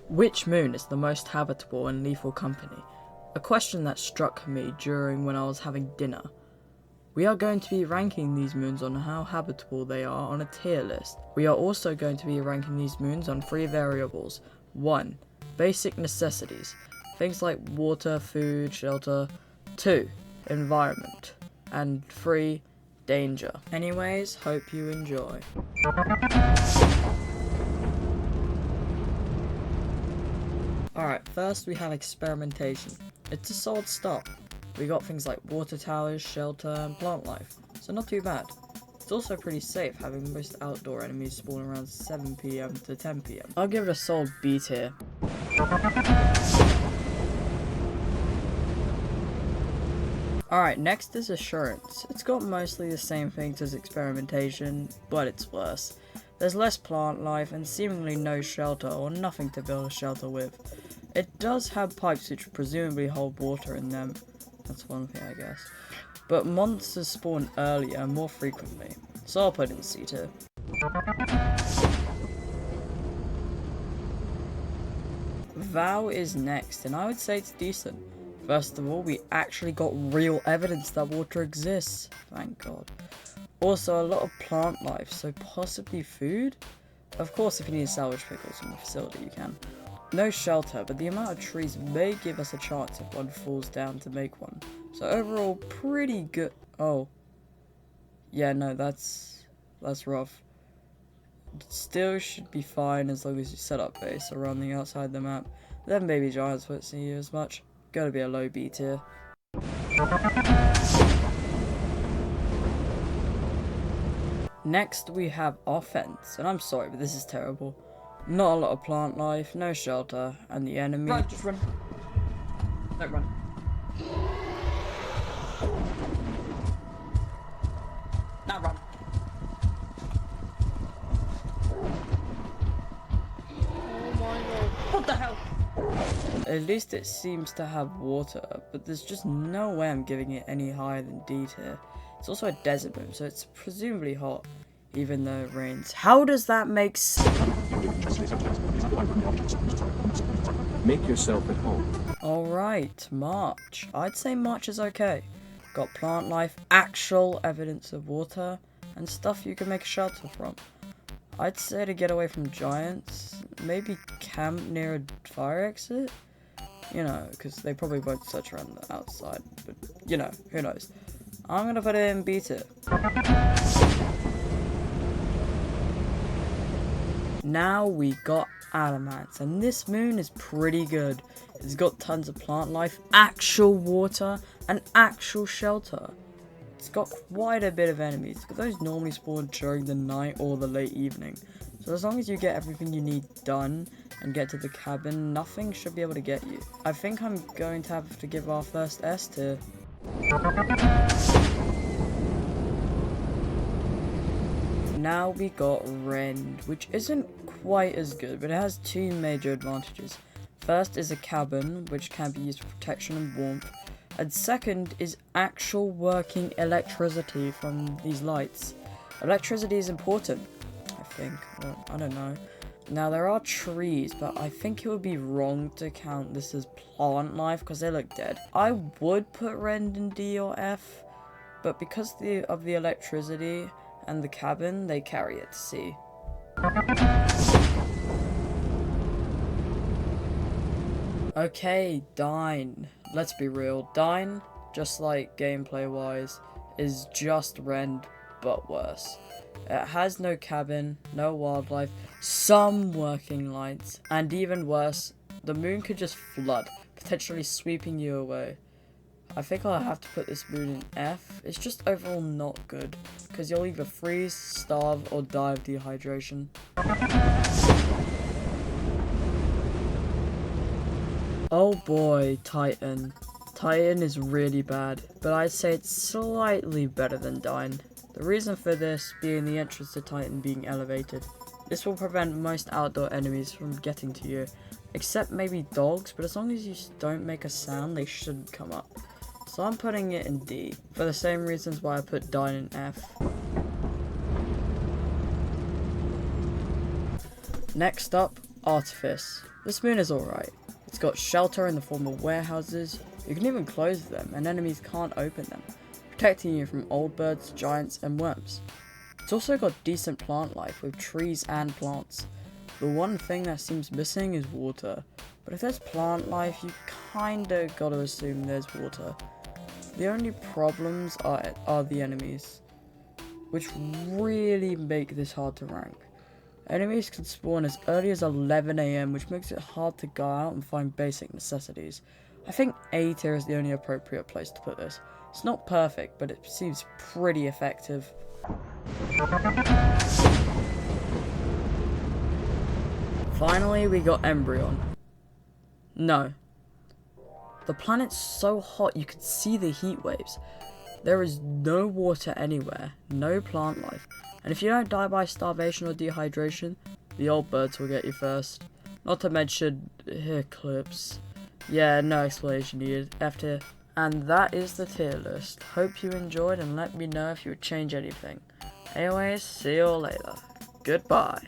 Which moon is the most habitable and lethal company? A question that struck me during when I was having dinner. We are going to be ranking these moons on how habitable they are on a tier list. We are also going to be ranking these moons on 3 variables. 1. Basic necessities. Things like water, food, shelter. 2. Environment. And 3. Danger. Anyways, hope you enjoy. Alright, first we have Experimentation. It's a solid start. We got things like water towers, shelter, and plant life, so not too bad. It's also pretty safe, having most outdoor enemies spawn around 7 PM to 10 PM. I'll give it a solid B tier. Alright, next is Assurance. It's got mostly the same things as Experimentation, but it's worse. There's less plant life and seemingly no shelter or nothing to build a shelter with. It does have pipes which presumably hold water in them. That's one thing, I guess. But monsters spawn earlier and more frequently, so I'll put it in C tier. Vow is next, and I would say it's decent. First of all, we actually got real evidence that water exists. Thank God. Also, a lot of plant life, so possibly food? Of course, if you need to salvage pickles from the facility, you can. No shelter, but the amount of trees may give us a chance if one falls down to make one. So overall, pretty good. Oh. Yeah, no, that's rough. Still should be fine as long as you set up base surrounding outside the map. Then baby giants won't see you as much. Gotta be a low B tier. Next we have Offense, and I'm sorry, but this is terrible. Not a lot of plant life, no shelter, and the enemy— Run, just run. Don't run. Now run. Oh my God. What the hell? At least it seems to have water, but there's just no way I'm giving it any higher than D tier. It's also a desert moon, so it's presumably hot, even though it rains. How does that make sense? Make yourself at home. Alright, March. I'd say March is okay. Got plant life, actual evidence of water, and stuff you can make a shelter from. I'd say to get away from giants, maybe camp near a fire exit? You know, because they probably won't search around the outside, but you know, who knows. I'm gonna put it in B tier. Now we got Adamance, and this moon is pretty good. It's got tons of plant life, actual water, and actual shelter. It's got quite a bit of enemies, because those normally spawn during the night or the late evening. So as long as you get everything you need done and get to the cabin, nothing should be able to get you. I think I'm going to have to give our first S tier. Now we got Rend, which isn't quite as good, but it has 2 major advantages. First is a cabin, which can be used for protection and warmth, and second is actual working electricity from these lights. Electricity is important, I think, or I don't know. Now there are trees, but I think it would be wrong to count this as plant life because they look dead. I would put Rend in D or F, but because of the electricity and the cabin, they carry it to C. Okay, Dine. Let's be real. Dine, just like gameplay wise, is just Rend, but worse. It has no cabin, no wildlife, some working lights, and even worse, the moon could just flood, potentially sweeping you away. I think I'll have to put this moon in F. It's just overall not good, because you'll either freeze, starve, or die of dehydration. Oh boy, Titan. Titan is really bad, but I'd say it's slightly better than Dine. The reason for this being the entrance to Titan being elevated. This will prevent most outdoor enemies from getting to you, except maybe dogs, but as long as you don't make a sound, they shouldn't come up. So I'm putting it in D, for the same reasons why I put Dine in F. Next up, Artiface. This moon is alright. It's got shelter in the form of warehouses. You can even close them and enemies can't open them, protecting you from old birds, giants and worms. It's also got decent plant life with trees and plants. The one thing that seems missing is water, but if there's plant life you kinda gotta assume there's water. The only problems are the enemies, which really make this hard to rank. Enemies can spawn as early as 11 AM, which makes it hard to go out and find basic necessities. I think A tier is the only appropriate place to put this. It's not perfect, but it seems pretty effective. Finally, we got Embrion. No. The planet's so hot you can see the heat waves. There is no water anywhere, no plant life, and if you don't die by starvation or dehydration, the old birds will get you first. Not to mention Eclipse. Yeah, no explanation needed. F tier. And that is the tier list. Hope you enjoyed and let me know if you would change anything. Anyways, see you all later. Goodbye.